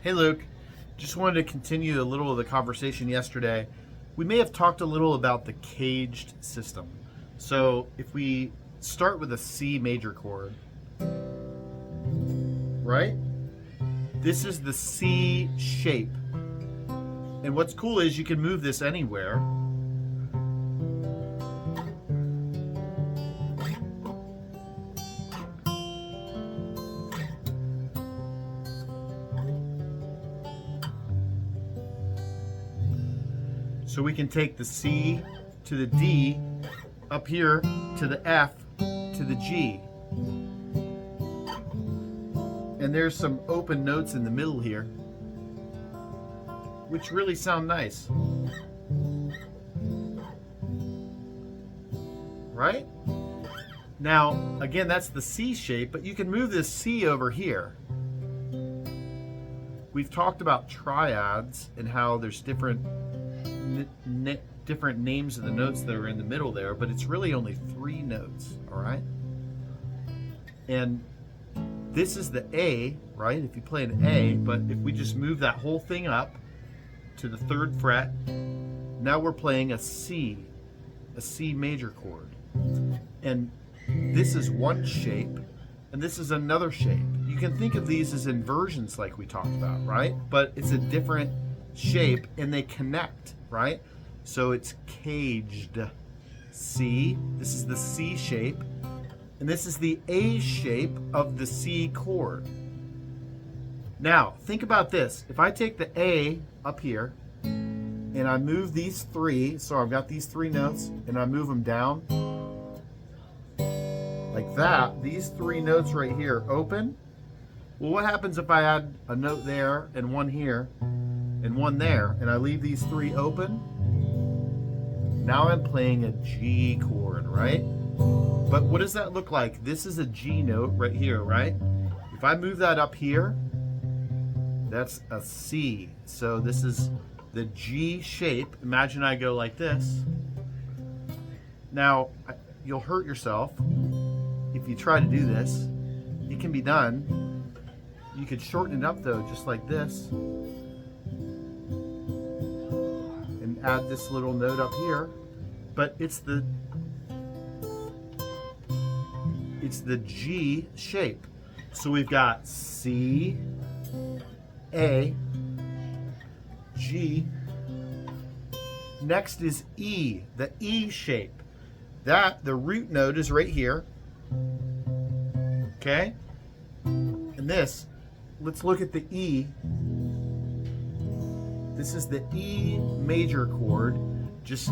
Hey Luke, just wanted to continue a little of the conversation yesterday. We may have talked a little about the caged system. So if we start with a C major chord, right? This is the C shape. And what's cool is you can move this anywhere. So we can take the C to the D, up here to the F to the G. And there's some open notes in the middle here, which really sound nice. Right? Now, again, that's the C shape, but you can move this C over here. We've talked about triads and how there's different names of the notes that are in the middle there, but it's really only 3 notes, all right? And this is the A, right? If you play an A, but if we just move that whole thing up to the 3rd fret, now we're playing a C major chord. And this is one shape, and this is another shape. You can think of these as inversions like we talked about, right? But it's a different shape and they connect, right? So it's caged C. This is the C shape. And this is the A shape of the C chord. Now, think about this. If I take the A up here and I move these 3, so I've got these 3 notes, and I move them down like that, these 3 notes right here open. Well, what happens if I add a note there and one here and one there, and I leave these 3 open? Now I'm playing a G chord, right? But what does that look like? This is a G note right here, right? If I move that up here, that's a C. So this is the G shape. Imagine I go like this. Now, you'll hurt yourself if you try to do this. It can be done. You could shorten it up though, just like this. And add this little note up here. But it's the G shape. So we've got C, A, G. Next is E, the E shape. The root note is right here. Okay? And this, let's look at the E. This is the E major chord. Just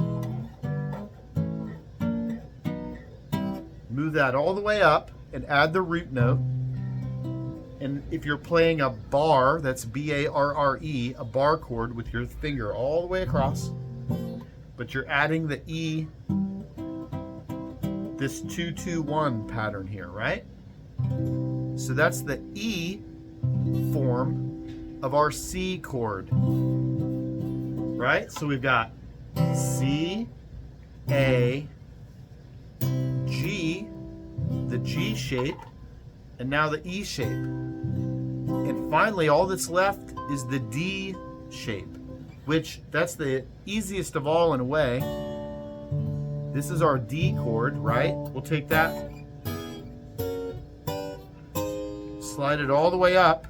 move that all the way up and add the root note. And if you're playing a bar, that's B-A-R-R-E, a bar chord with your finger all the way across, but you're adding the E, this 2-2-1 pattern here, right? So that's the E form of our C chord, right? So we've got C, A, G, the G shape, and now the E shape. And finally, all that's left is the D shape, which that's the easiest of all in a way. This is our D chord, right? We'll take that, slide it all the way up,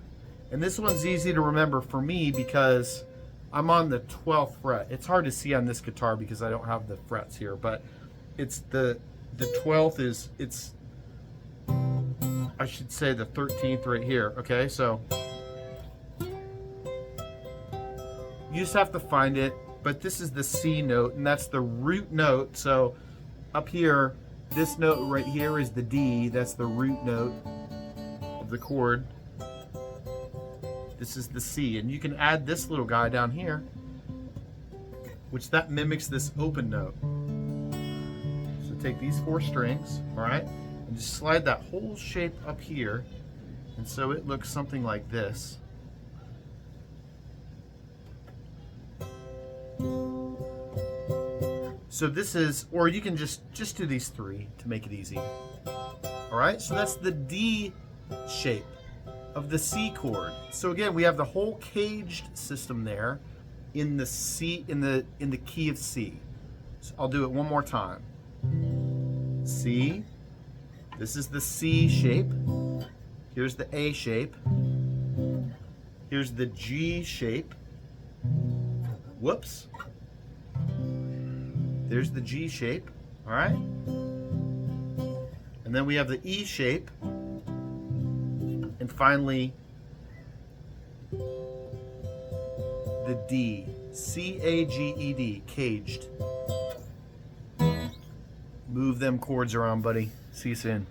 and this one's easy to remember for me because I'm on the 12th fret. It's hard to see on this guitar because I don't have the frets here, but it's the 12th is, it's, I should say the 13th right here, okay? So you just have to find it, but this is the C note, and that's the root note. So up here, this note right here is the D, that's the root note of the chord. This is the C, and you can add this little guy down here, which that mimics this open note. So take these 4 strings, all right, and just slide that whole shape up here, and so it looks something like this. So this is, or you can just do these 3 to make it easy. All right, so that's the D shape. of the C chord. So again, we have the whole caged system there in the C, in the key of C. So I'll do it one more time. C. This is the C shape. Here's the A shape. Here's the G shape. Whoops. There's the G shape. All right. And then we have the E shape. And finally, the D. C-A-G-E-D. Caged. Move them chords around, buddy. See you soon.